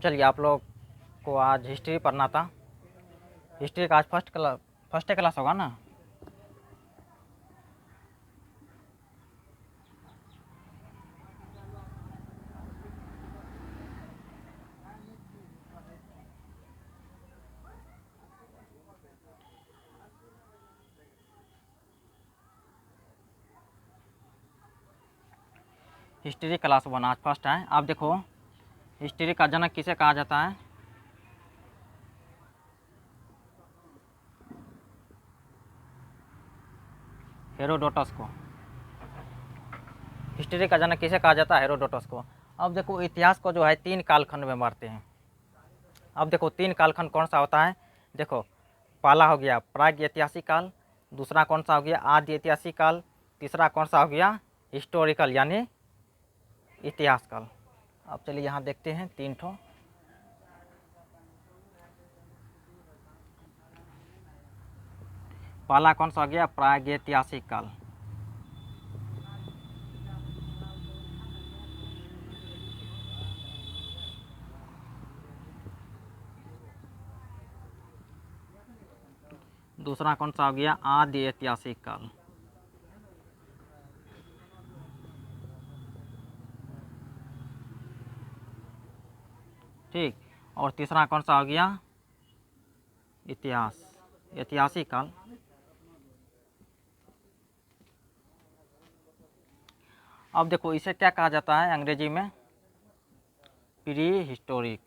चलिए, आप लोग को आज हिस्ट्री पढ़ना था। हिस्ट्री का आज फर्स्ट क्लास होगा ना। हिस्ट्री क्लास 1 आज फर्स्ट है। आप देखो, हिस्ट्री का जनक किसे कहा जाता है? हेरोडोटस को। हिस्ट्री का जनक किसे कहा जाता है? हेरोडोटस को। अब देखो, इतिहास को जो है 3 कालखंड में बांटते हैं। अब देखो 3 कालखंड कौन सा होता है? देखो, पहला हो गया प्राग ऐतिहासिक काल, दूसरा कौन सा हो गया आदि ऐतिहासिक काल, तीसरा कौन सा हो गया हिस्टोरिकल यानी इतिहास काल। अब चलिए यहाँ देखते हैं 3 ठो। पहला कौन सा हो गया प्रागैतिहासिक काल। दूसरा कौन सा हो गया आदि ऐतिहासिक काल। ठीक, और तीसरा कौन सा हो गया इतिहास ऐतिहासिक काल। अब देखो, इसे क्या कहा जाता है अंग्रेजी में? Pre historic.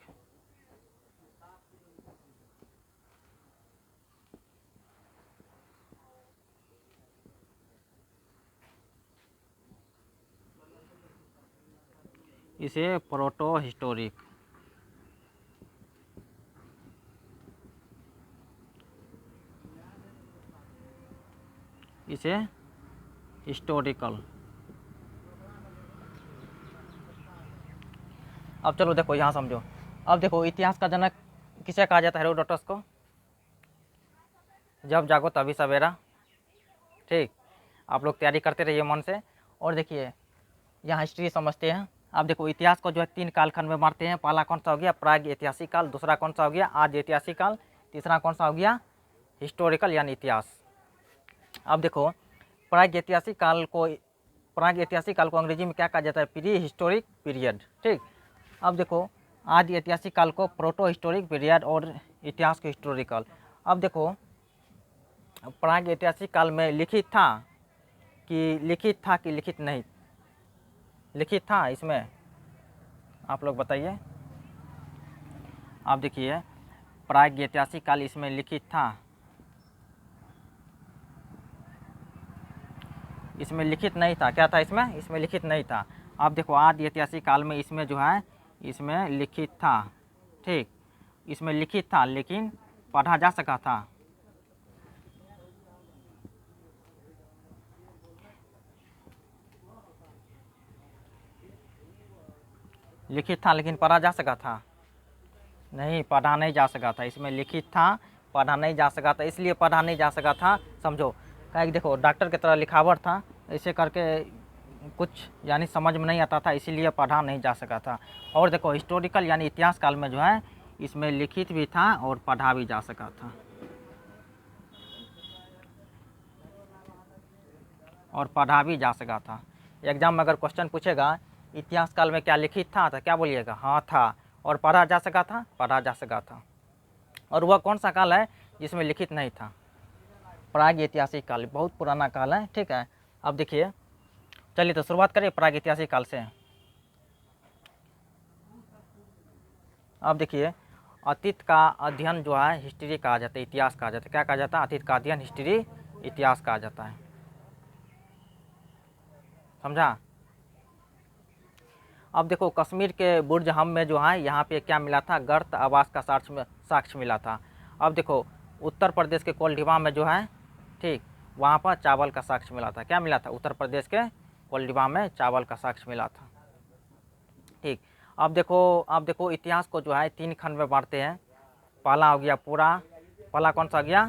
इसे प्रोटो हिस्टोरिक। इसे हिस्टोरिकल। अब चलो देखो यहाँ समझो। अब देखो, इतिहास का जनक किसे कहा जाता है? हेरोडोटस को। जब जागो तभी सवेरा। ठीक, आप लोग तैयारी करते रहिए मन से। और देखिए, यहाँ हिस्ट्री समझते हैं। अब देखो, इतिहास को जो है 3 कालखंड में बांटते हैं। पहला कौन सा हो गया प्राग ऐतिहासिक काल, दूसरा कौन सा हो गया आदि ऐतिहासिक काल, तीसरा कौन सा हो गया हिस्टोरिकल यानी इतिहास। अब देखो, प्राग ऐतिहासिक काल को अंग्रेजी में क्या कहा जाता है? Pre historic period. ठीक, अब देखो, आदि ऐतिहासिक काल को प्रोटो हिस्टोरिक पीरियड और इतिहास को हिस्टोरिकल। अब देखो, प्राग ऐतिहासिक काल में लिखित था कि लिखित नहीं? लिखित था इसमें, आप लोग बताइए। आप देखिए, प्राग ऐतिहासिक काल इसमें लिखित था, इसमें लिखित नहीं था। क्या था इसमें? इसमें लिखित नहीं था। आप देखो, आदि ऐतिहासिक काल में इसमें जो है इसमें लिखित था। ठीक, इसमें लिखित था लेकिन पढ़ा जा सका था। लिखित था लेकिन पढ़ा जा सका था? नहीं, पढ़ा नहीं जा सका था। इसमें लिखित था, पढ़ा नहीं जा सका था। इसलिए पढ़ा नहीं जा सका था, समझो। क्या देखो, डॉक्टर की तरह लिखावट था, ऐसे करके कुछ यानी समझ में नहीं आता था, इसीलिए पढ़ा नहीं जा सका था। और देखो, हिस्टोरिकल यानी इतिहास काल में जो है इसमें लिखित भी था और पढ़ा भी जा सका था। और पढ़ा भी जा सका था। एग्जाम में अगर क्वेश्चन पूछेगा इतिहास काल में क्या लिखित था, तो क्या बोलिएगा? हाँ था। और पढ़ा जा सका था? पढ़ा जा सका था। और वह कौन सा काल है जिसमें लिखित नहीं था? प्राग ऐतिहासिक काल, बहुत पुराना काल है। ठीक है, अब देखिए, चलिए तो शुरुआत करिए प्राग ऐतिहासिक काल से। अब देखिए, अतीत का अध्ययन जो है हिस्ट्री कहा जाता है, इतिहास कहा जाता है। क्या कहा जाता है? अतीत का अध्ययन हिस्ट्री इतिहास कहा जाता है। समझा? अब देखो, कश्मीर के बुर्ज हम में जो है यहाँ पे क्या मिला था? गर्त आवास का साक्ष्य मिला था। अब देखो, उत्तर प्रदेश के कोल्डिवा में जो है, ठीक, वहाँ पर चावल का साक्ष्य मिला था। क्या मिला था? उत्तर प्रदेश के कोल्डिवा में चावल का साक्ष्य मिला था। ठीक, अब देखो इतिहास को जो है 3 खंड में बांटते हैं। पहला हो गया पहला कौन सा हो गया?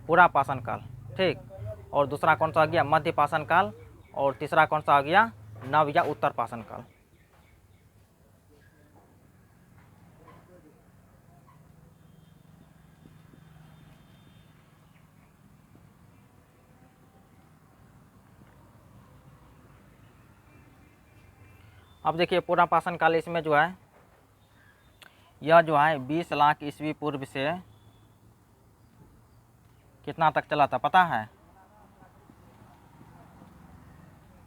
पूरा पाषाण काल। ठीक, और दूसरा कौन सा हो गया? मध्य पाषाण काल, और तीसरा कौन सा हो गया? नव या उत्तर पाषाण काल। अब देखिए पूरा पाषाण काल इसमें जो है यह जो है 20 लाख ईस्वी पूर्व से कितना तक चला था पता है?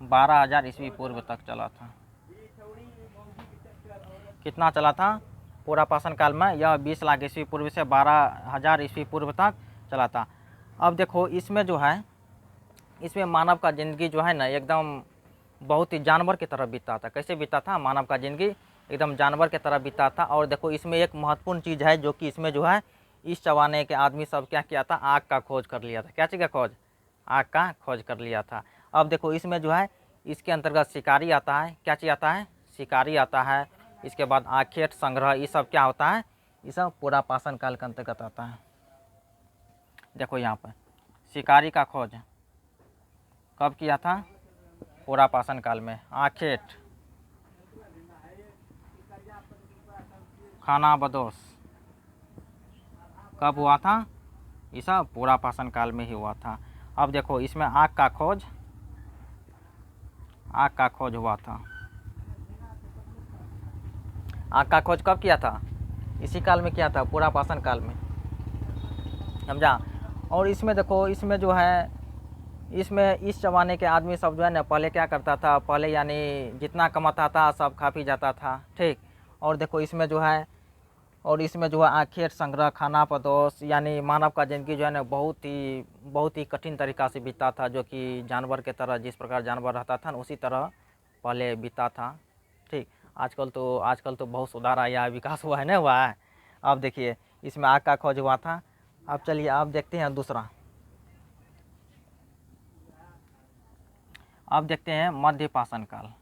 12,000 ईस्वी पूर्व तक चला था। कितना चला था पूरा पाषाण काल में? यह 20 लाख ईस्वी पूर्व से 12,000 ईस्वी पूर्व तक चला था। अब देखो इसमें जो है, इसमें मानव का ज़िंदगी जो है ना एकदम बहुत ही जानवर की तरह बीता था। कैसे बीता था? मानव का ज़िंदगी एकदम जानवर की तरह बीता था। और देखो इसमें एक महत्वपूर्ण चीज़ है जो कि इसमें जो है इस ज़माने के आदमी सब क्या किया था? आग का खोज कर लिया था। क्या चीज़ का खोज? आग का खोज कर लिया था। अब देखो इसमें जो है इसके अंतर्गत शिकारी आता है। क्या चीज़ आता है? शिकारी आता है। इसके बाद आखेट संग्रह, ये सब क्या होता है? ये सब पूरा पाषाण काल के अंतर्गत आता है। देखो यहाँ पर शिकारी का खोज कब किया था? पूरा पाषाण काल में। आखेट, खानाबदोश कब हुआ था? ये सब पूरा पाषाण काल में ही हुआ था। अब देखो इसमें आग का खोज हुआ था। आग का खोज कब किया था? इसी काल में किया था, पूरा पाषाण काल में, समझा। और इसमें देखो इसमें जो है इसमें इस ज़माने के आदमी सब जो है ना पहले क्या करता था? पहले यानी जितना कमाता था सब खा पी जाता था, ठीक। और देखो इसमें जो है आखेट संग्रह, खानाबदोश, यानी मानव का ज़िंदगी जो है ना बहुत ही कठिन तरीक़ा से बीता था, जो कि जानवर के तरह, जिस प्रकार जानवर रहता था ना उसी तरह पहले बीता था, ठीक। आजकल तो बहुत सुधार आया है, विकास हुआ है ना, हुआ है। अब देखिए इसमें आग का खोज हुआ था। अब चलिए अब देखते हैं दूसरा। अब देखते हैं मध्य पाषाण काल।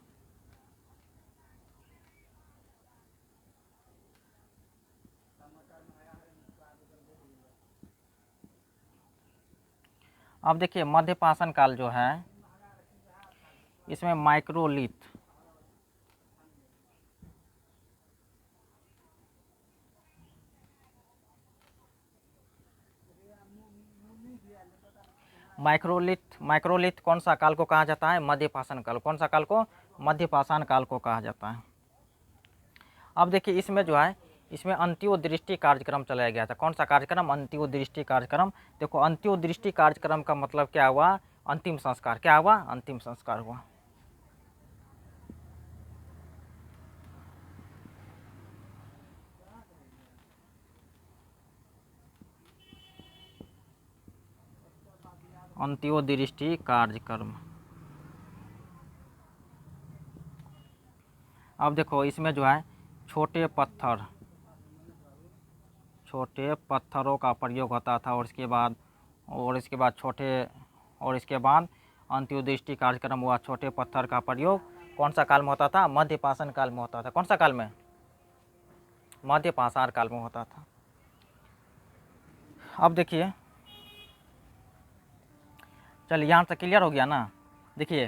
अब देखिए मध्य पाषाण काल जो है इसमें माइक्रोलिथ, माइक्रोलिथ कौन सा काल को कहा जाता है? मध्य पाषाण काल। कौन सा काल को? मध्य पाषाण काल को कहा जाता है। अब देखिए इसमें जो है इसमें अंत्योदृष्टि कार्यक्रम चलाया गया था। कौन सा कार्यक्रम? अंत्योदृष्टि कार्यक्रम। देखो अंत्योदृष्टि कार्यक्रम का मतलब क्या हुआ? अंतिम संस्कार। क्या हुआ? अंतिम संस्कार हुआ। अंत्योदृष्टि कार्यक्रम। अब देखो इसमें जो है छोटे पत्थरों का प्रयोग होता था। और इसके बाद अंत्योदृष्टि कार्यक्रम हुआ। छोटे पत्थर का प्रयोग कौन सा काल में होता था? मध्य पाषाण काल में होता था। कौन सा काल में? मध्य पाषाण काल में होता था। अब देखिए, चलिए यहाँ तक क्लियर हो गया ना। देखिए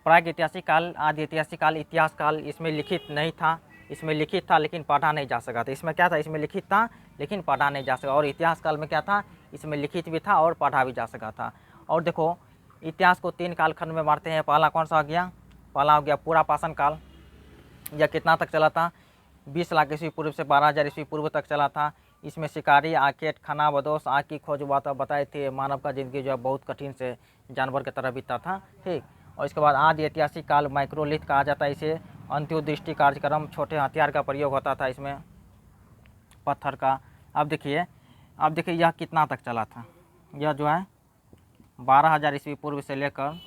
प्राग ऐतिहासिक काल, आदि ऐतिहासिक काल, इतिहास काल इसमें लिखित नहीं था। इसमें लिखित था लेकिन पढ़ा नहीं जा सका था। इसमें क्या था? इसमें लिखित था लेकिन पढ़ा नहीं जा सका। और इतिहास काल में क्या था? इसमें लिखित भी था और पढ़ा भी जा सका था। और देखो इतिहास को 3 कालखंड में बांटते हैं। पहला कौन सा हो गया? पहला हो गया पूरा पाषाण काल। यह कितना तक चला था? 20 लाख ईस्वी पूर्व से 12,000 ईस्वी पूर्व तक चला था। इसमें शिकारी, आखेट, खानाबदोश, आग की खोज हुआ था। बताए थे मानव का ज़िंदगी जो है बहुत कठिन से जानवर की तरह बीता था, ठीक। और इसके बाद आदि ऐतिहासिक काल, माइक्रोलिथ कहा जाता है इसे। अंत्योदृष्टि कार्यक्रम, छोटे हथियार का प्रयोग होता था इसमें, पत्थर का। अब देखिए यह कितना तक चला था? यह जो है 12,000 ईस्वी पूर्व से लेकर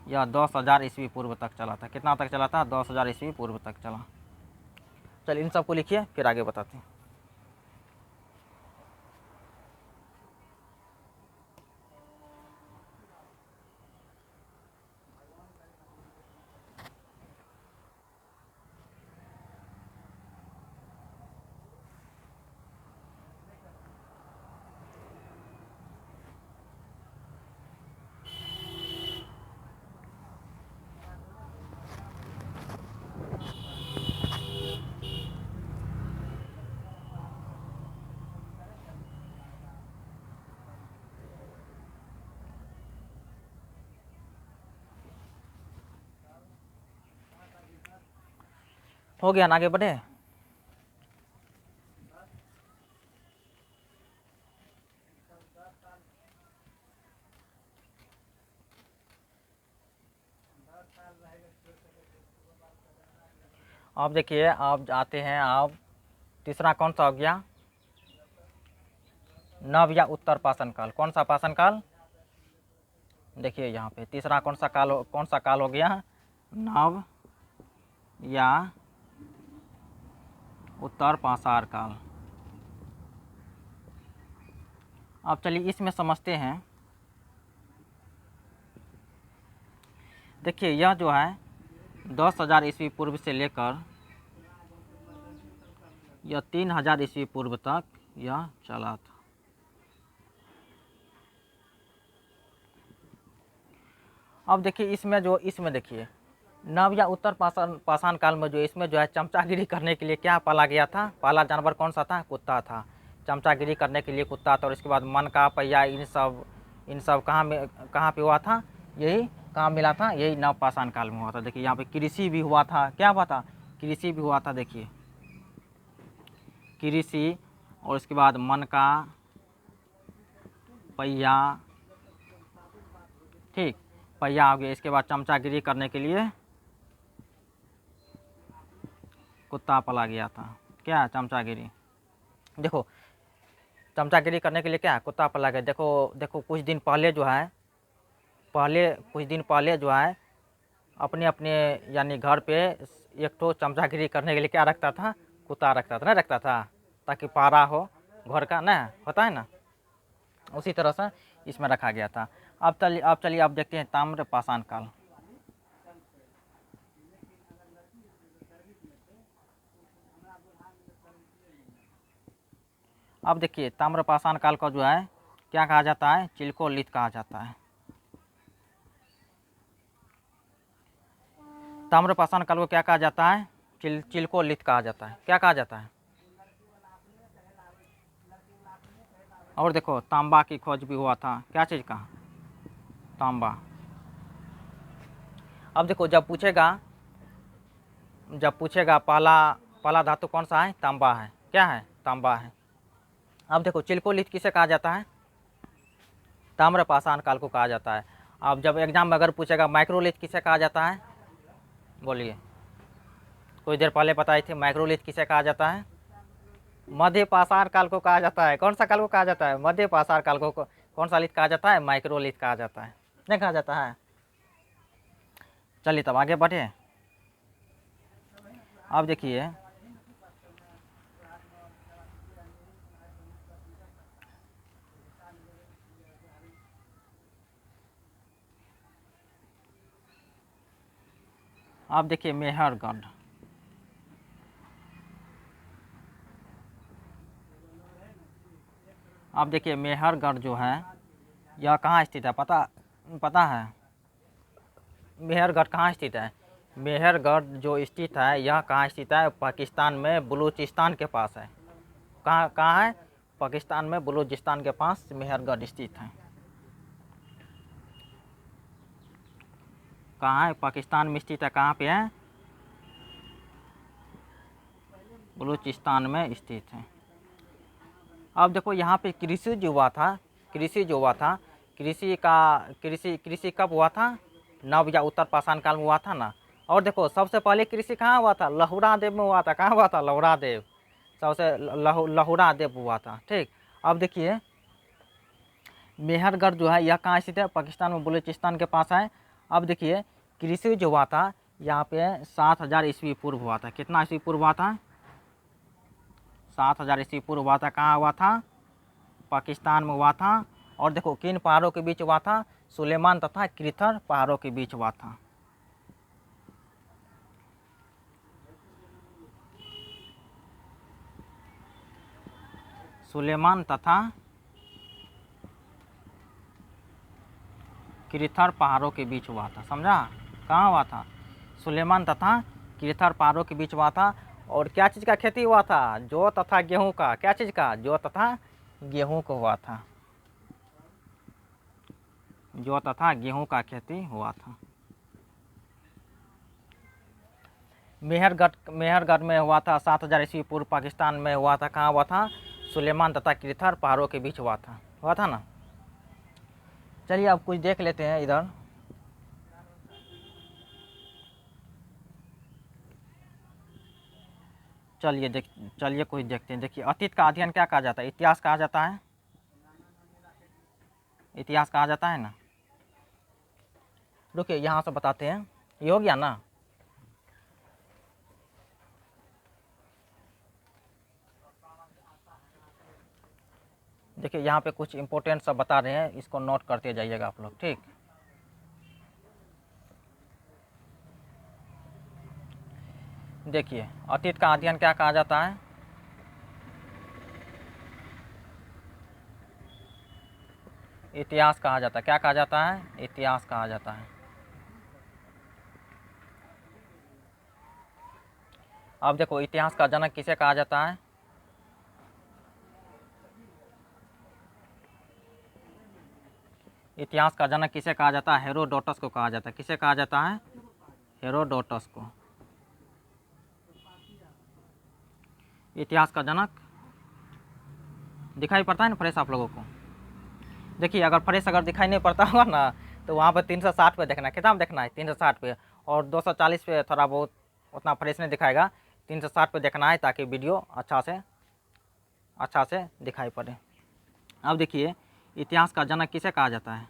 यह 10,000 ईस्वी पूर्व तक चला था। कितना तक चला था? 10,000 ईस्वी पूर्व तक चला। चलिए इन सबको लिखिए फिर आगे बताते हैं। हो गया ना, आगे बढ़े। अब देखिए आप आते हैं, आप तीसरा कौन सा हो गया, नव या उत्तर पाषाण काल। कौन सा पाषाण काल, देखिए यहाँ पे तीसरा कौन सा काल हो गया, नव या उत्तर पाषाण काल। अब चलिए इसमें समझते हैं। देखिए यह जो है 10,000 ईस्वी पूर्व से लेकर यह 3,000 ईस्वी पूर्व तक यह चला था। अब देखिए इसमें देखिए नव या उत्तर पाषाण काल में जो इसमें जो है चमचागिरी करने के लिए क्या पाला गया था, पाला जानवर कौन सा था, कुत्ता था। चमचागिरी करने के लिए कुत्ता था। और इसके बाद मन का पहिया, इन सब कहाँ पे हुआ था, यही कहाँ मिला था, यही नव पाषाण काल में हुआ था। देखिए यहाँ पे कृषि भी हुआ था, क्या हुआ था, कृषि भी हुआ था। देखिए कृषि, और इसके बाद मन का पहिया, ठीक, पहिया हो गया। इसके बाद चमचागिरी करने के लिए कुत्ता पाला गया था, क्या, चमचागिरी। देखो चमचागिरी करने के लिए क्या कुत्ता पाला गया। देखो कुछ दिन पहले जो है अपने अपने यानी घर पे एक तो चमचागिरी करने के लिए क्या रखता था, कुत्ता रखता था, ना रखता था, ताकि पारा हो घर का, ना होता है ना, उसी तरह से इसमें रखा गया था। अब चलिए आप देखते हैं ताम्र पाषाण काल। अब देखिए ताम्र पाषाण काल का जो है क्या कहा जाता है, चिलकोलित कहा जाता है। ताम्र पाषाण काल को क्या कहा जाता है, चिलकोलित कहा जाता है। क्या कहा जाता है। और देखो तांबा की खोज भी हुआ था, क्या चीज़ का, तांबा। अब देखो जब पूछेगा पहला धातु कौन सा है, तांबा है, क्या है, तांबा है। अब देखो चिलकोलित किसे कहा जाता है, ताम्र पाषाण काल को कहा जाता है। अब जब एग्जाम में अगर पूछेगा माइक्रोलिथ किसे कहा जाता है, बोलिए, कुछ देर पहले बताई थी, माइक्रोलिथ किसे कहा जाता है, मध्य पाषाण काल को कहा जाता है। कौन सा काल को कहा जाता है, मध्य पाषाण काल को कौन सा लिथ कहा जाता है, माइक्रोलिथ कहा जाता है, नहीं कहा जाता है। चलिए तब आगे बढ़े। अब देखिए मेहरगढ़। अब देखिए मेहरगढ़ जो है यह कहाँ स्थित है, पता है मेहरगढ़ कहाँ स्थित है। मेहरगढ़ जो स्थित है यह कहाँ स्थित है, पाकिस्तान में बलूचिस्तान के पास है। कहाँ है, पाकिस्तान में बलूचिस्तान के पास मेहरगढ़ स्थित है। कहाँ है, पाकिस्तान में स्थित है। कहाँ पे है, बलूचिस्तान में स्थित है। अब देखो यहाँ पे कृषि जो हुआ था, कृषि कब हुआ था, नव या उत्तर पाषाण काल में हुआ था ना। और देखो सबसे पहले कृषि कहाँ हुआ था, लहुरा देव में हुआ था। कहाँ हुआ था, लहुरा देव, सबसे लहुरा देव हुआ था, ठीक। अब देखिए मेहरगढ़ जो है यह कहाँ स्थित है, पाकिस्तान में बलूचिस्तान के पास है। अब देखिए कृषि जो हुआ था यहाँ पे 7,000 ईस्वी पूर्व हुआ था। कितना ईस्वी पूर्व हुआ था, 7,000 ईस्वी पूर्व हुआ था। कहाँ हुआ था, पाकिस्तान में हुआ था। और देखो किन पहाड़ों के बीच हुआ था, सुलेमान तथा कृथर पहाड़ों के बीच हुआ था। सुलेमान तथा कृथर पहाड़ों के बीच हुआ था, समझा। कहाँ हुआ था, सुलेमान तथा कृथर पहाड़ों के बीच हुआ था। और क्या चीज़ का खेती हुआ था, जौ तथा गेहूं का। क्या चीज़ का, जौ तथा गेहूं को हुआ था, जौ तथा गेहूं का खेती हुआ था। मेहरगढ़ में हुआ था 7000 ईस्वी पूर्व, पाकिस्तान में हुआ था। कहाँ हुआ था? सुलेमान तथा किरथर पहाड़ों के बीच हुआ था ना। चलिए अब कुछ देख लेते हैं इधर। चलिए कुछ देखते हैं। देखिए अतीत का अध्ययन क्या कहा जाता है? इतिहास कहा जाता है। इतिहास कहा जाता है ना। रुकिए यहाँ से बताते हैं, ये हो गया ना। देखिए यहाँ पे कुछ इंपॉर्टेंट सब बता रहे हैं, इसको नोट करते जाइएगा आप लोग, ठीक। देखिए अतीत का अध्ययन क्या कहा जाता है? इतिहास कहा जाता है। क्या कहा जाता है? इतिहास कहा जाता है। अब देखो इतिहास का जनक किसे कहा जाता है? इतिहास का जनक किसे कहा जाता है? हेरोडोटस को कहा जाता है। किसे कहा जाता है? हेरोडोटस को। इतिहास का जनक दिखाई पड़ता है ना फ्रेश आप लोगों को? देखिए अगर फ्रेश अगर दिखाई नहीं पड़ता होगा ना तो वहाँ पर 360 पे देखना है। कितना देखना है? 360 पे। और 240 पे थोड़ा बहुत उतना फ्रेश नहीं दिखाएगा, 360 पे देखना है ताकि वीडियो अच्छा से दिखाई पड़े। अब देखिए इतिहास का जनक किसे कहा जाता है?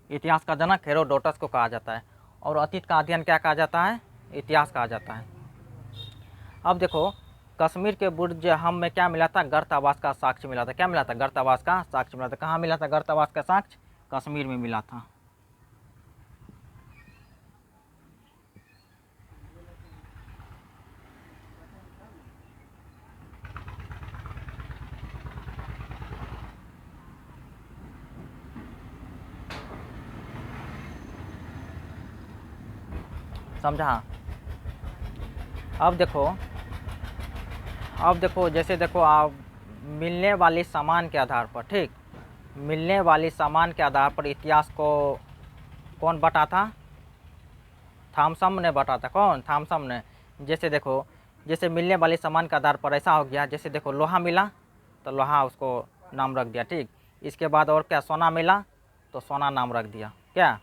इतिहास का जनक हेरोडोटस को कहा जाता है। और अतीत का अध्ययन क्या कहा जाता है? इतिहास कहा जाता है। अब देखो कश्मीर के बुर्ज हम में क्या मिला था? गर्तावास का साक्ष्य मिला था। क्या मिला था? गर्तावास का साक्ष्य मिला था। कहाँ मिला था गर्तावास का साक्ष्य? कश्मीर में मिला था। समझा? अब देखो जैसे देखो आप मिलने वाली सामान के आधार पर, ठीक, मिलने वाली सामान के आधार पर इतिहास को कौन बटा था? थॉमसन ने बटा था। कौन? थॉमसन ने। जैसे देखो जैसे मिलने वाली सामान के आधार पर ऐसा हो गया, जैसे देखो लोहा मिला तो लोहा उसको नाम रख दिया, ठीक। इसके बाद और क्या? सोना मिला तो सोना नाम रख दिया, क्या।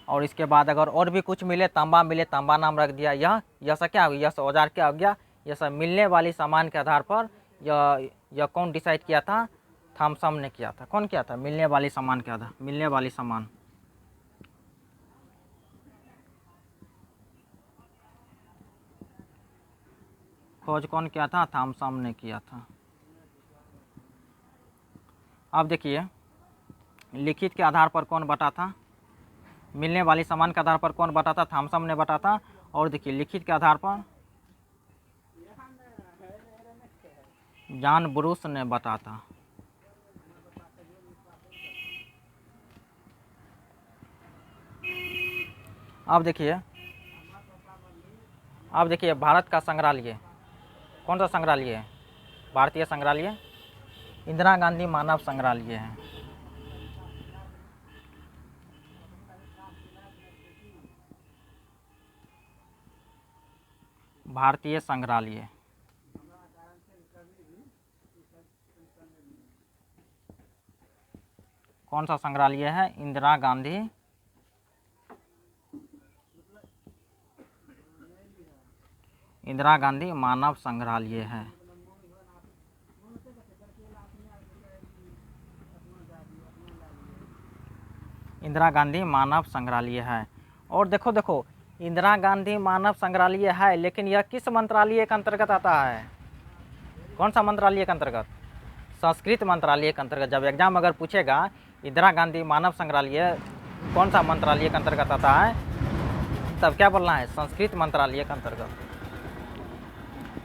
और इसके बाद अगर और भी कुछ मिले, तांबा मिले, तांबा नाम रख दिया। यह सब क्या हो गया? यह सब औजार क्या हो गया? यह सब मिलने वाली सामान के आधार पर यह कौन डिसाइड किया था? थॉमसन ने किया था। कौन किया था? मिलने वाली सामान के आधार, मिलने वाली सामान। खोज कौन किया था? थॉमसन ने किया था। अब देखिए लिखित के आधार पर कौन बटा था? मिलने वाली सामान के आधार पर कौन बटा था? थॉमसन ने बटा था। और देखिए लिखित के आधार पर जॉन ब्रूस ने बटा था। अब देखिए भारत का संग्रहालय कौन सा संग्रहालय है? भारतीय संग्रहालय इंदिरा गांधी मानव संग्रहालय है। भारतीय संग्रहालय कौन सा संग्रहालय है? इंदिरा गांधी मानव संग्रहालय है। इंदिरा गांधी मानव संग्रहालय है। और देखो इंदिरा गांधी मानव संग्रहालय है, लेकिन यह किस मंत्रालय के अंतर्गत आता है? कौन सा मंत्रालय के अंतर्गत? संस्कृति मंत्रालय के अंतर्गत। जब एग्जाम अगर पूछेगा इंदिरा गांधी मानव संग्रहालय कौन सा मंत्रालय के अंतर्गत आता है, तब क्या बोलना है? संस्कृति मंत्रालय के अंतर्गत।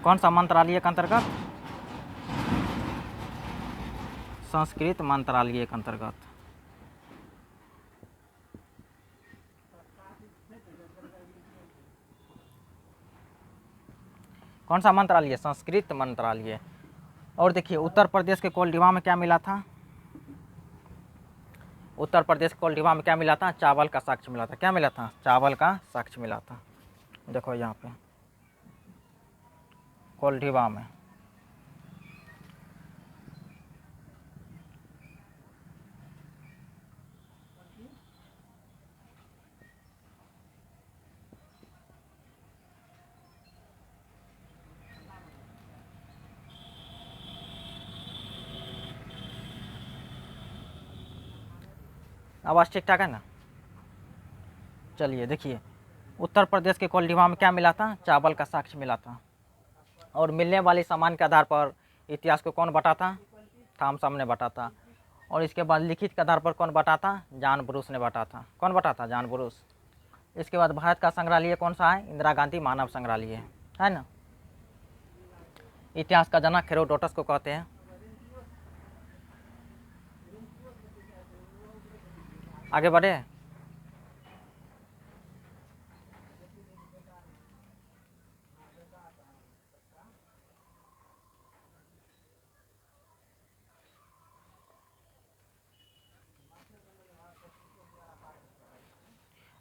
कौन सा मंत्रालय के अंतर्गत? संस्कृति मंत्रालय के अंतर्गत। कौन सा मंत्रालय? संस्कृत मंत्रालय। और देखिए उत्तर प्रदेश के कोल्डिवा में क्या मिला था? उत्तर प्रदेश के कोल्डिवा में क्या मिला था? चावल का साक्ष्य मिला था। क्या मिला था? चावल का साक्ष्य मिला था। देखो यहाँ पे कोल्डिवा में। आवाज़ ठीक ठाक है ना? चलिए देखिए उत्तर प्रदेश के कोल्डिवा में क्या मिला था? चावल का साक्ष्य मिला था। और मिलने वाली सामान के आधार पर इतिहास को कौन बटा था? थॉमसन ने बटा था। और इसके बाद लिखित के आधार पर कौन बटा था? जॉन ब्रूस ने बटा था। कौन बटा था? John Bruce. इसके बाद भारत का संग्रहालय कौन सा है? इंदिरा गांधी मानव संग्रहालय है ना। इतिहास का जनक हेरोडोटस को कहते हैं। आगे बढ़े।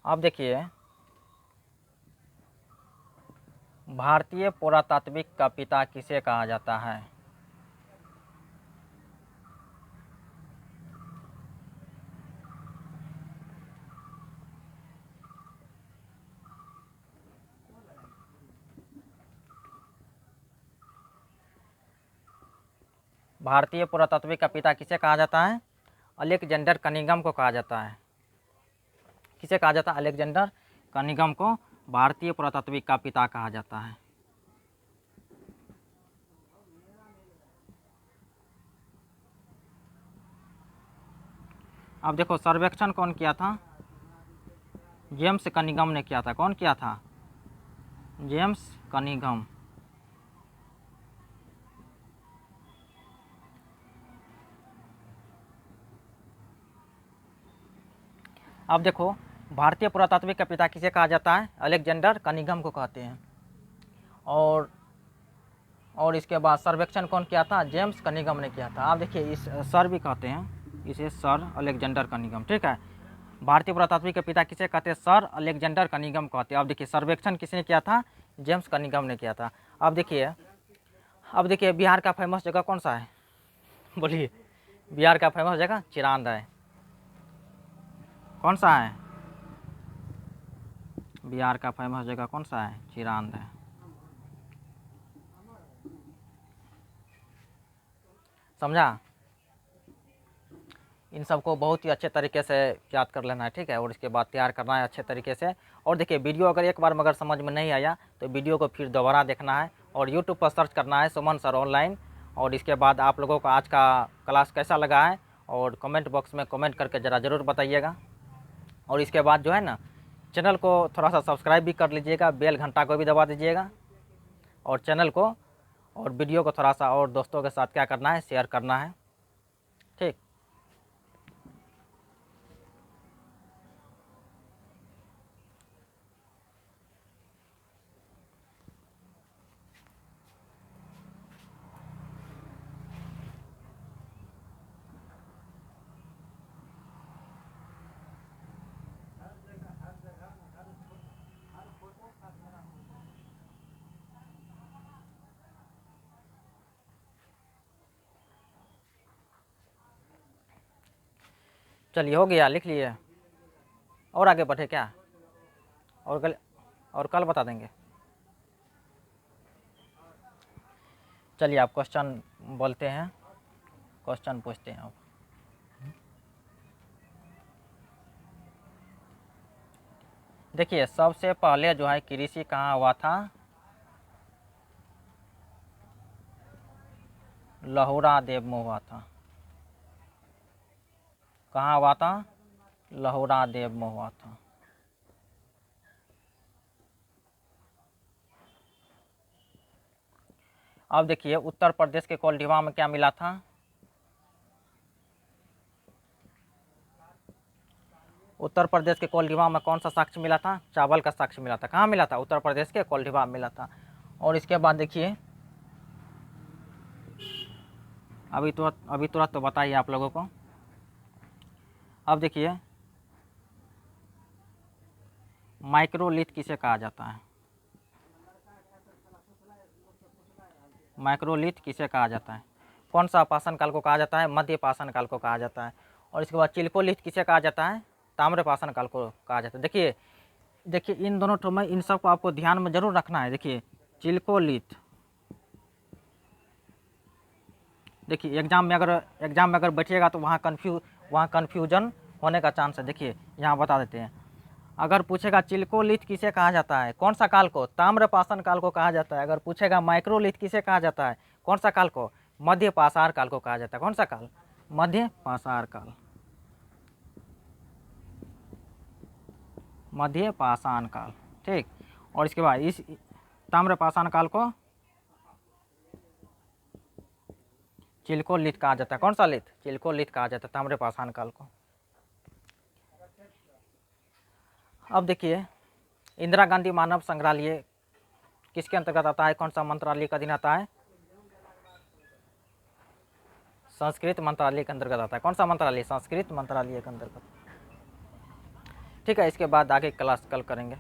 अब देखिए भारतीय पुरातात्विक का पिता किसे कहा जाता है? भारतीय पुरातात्विक का पिता किसे कहा जाता है? अलेक्जेंडर कनिंघम को कहा जाता है। किसे कहा जाता है? अलेक्जेंडर कनिंघम को भारतीय पुरातात्विक का पिता कहा जाता है। अब देखो सर्वेक्षण कौन किया था? जेम्स कनिंघम ने किया था। कौन किया था? James Cunningham. अब देखो भारतीय पुरातात्विक का पिता किसे कहा जाता है? अलेक्जेंडर कनिंघम को कहते हैं। और इसके बाद सर्वेक्षण कौन किया था? जेम्स कनिंघम ने किया था। आप देखिए इस सर भी कहते हैं, इसे सर अलेक्जेंडर कनिंघम। ठीक है, भारतीय पुरातात्विक के पिता किसे कहते हैं? सर अलेक्जेंडर कनिंघम कहते हैं। अब देखिए सर्वेक्षण किसने किया था? जेम्स कनिंघम ने किया था। अब देखिए बिहार का फेमस जगह कौन सा है? बोलिए। बिहार का फेमस जगह चिरांद है। कौन सा है? बिहार का फेमस जगह कौन सा है? चिरांद है। समझा? इन सबको बहुत ही अच्छे तरीके से याद कर लेना है। ठीक है, और इसके बाद तैयार करना है अच्छे तरीके से। और देखिए वीडियो अगर एक बार मगर समझ में नहीं आया तो वीडियो को फिर दोबारा देखना है और यूट्यूब पर सर्च करना है सुमन सर ऑनलाइन। और इसके बाद आप लोगों को आज का क्लास कैसा लगा है और कमेंट बॉक्स में कमेंट करके ज़रूर बताइएगा। और इसके बाद जो है ना चैनल को थोड़ा सा सब्सक्राइब भी कर लीजिएगा, बेल घंटा को भी दबा दीजिएगा। और चैनल को और वीडियो को थोड़ा सा और दोस्तों के साथ क्या करना है? शेयर करना है। ठीक। चलिए हो गया, लिख लिए। और आगे बढ़े क्या? और कल बता देंगे। चलिए आप क्वेश्चन बोलते हैं, क्वेश्चन पूछते हैं आप। देखिए सबसे पहले जो है कृषि कहाँ हुआ था? लहुरा देव में हुआ था। कहाँ हुआ था? लहुरा देव में हुआ था। अब देखिए उत्तर प्रदेश के कोल्डिवा में क्या मिला था? उत्तर प्रदेश के कोल्डिवा में कौन सा साक्ष्य मिला था? चावल का साक्ष्य मिला था। कहाँ मिला था? उत्तर प्रदेश के कोल्डिवा में मिला था। और इसके बाद देखिए अभी तुरंत तो बताइए आप लोगों को। अब देखिए माइक्रोलिथ किसे कहा जाता है, माइक्रोलिथ किसे कहा जाता है, कौन सा पाषाण काल को कहा जाता है, मध्य पाषाण काल को कहा जाता है। और इसके बाद चिल्कोलिथ किसे कहा जाता है, ताम्र पाषाण काल को कहा जाता है। देखिए इन दोनों ठो में इन सबको आपको ध्यान में जरूर रखना है। देखिए चिल्कोलिथ, देखिए एग्जाम में अगर बैठिएगा तो वहाँ कन्फ्यूजन होने का चांस है। देखिए यहाँ बता देते हैं, अगर पूछेगा चिल्कोलिथ किसे कहा जाता है, कौन सा काल को, ताम्र पाषाण काल को कहा जाता है। अगर पूछेगा माइक्रोलिथ किसे कहा जाता है, कौन सा काल को, मध्य पाषाण काल को कहा जाता है। कौन सा काल, मध्य पाषाण काल, मध्य पाषाण काल, ठीक। और इसके बाद इस ताम्र पाषाण काल को चिल्कोलिथ कहा जाता है। कौन सा लिथ, चिल्कोलिथ कहा जाता है ताम्र पाषाण काल को। अब देखिए इंदिरा गांधी मानव संग्रहालय किसके अंतर्गत आता है, कौन सा मंत्रालय का अधीन आता है, संस्कृत मंत्रालय के अंतर्गत आता है। कौन सा मंत्रालय, संस्कृत मंत्रालय के अंतर्गत, ठीक है। इसके बाद आगे क्लास कल करेंगे।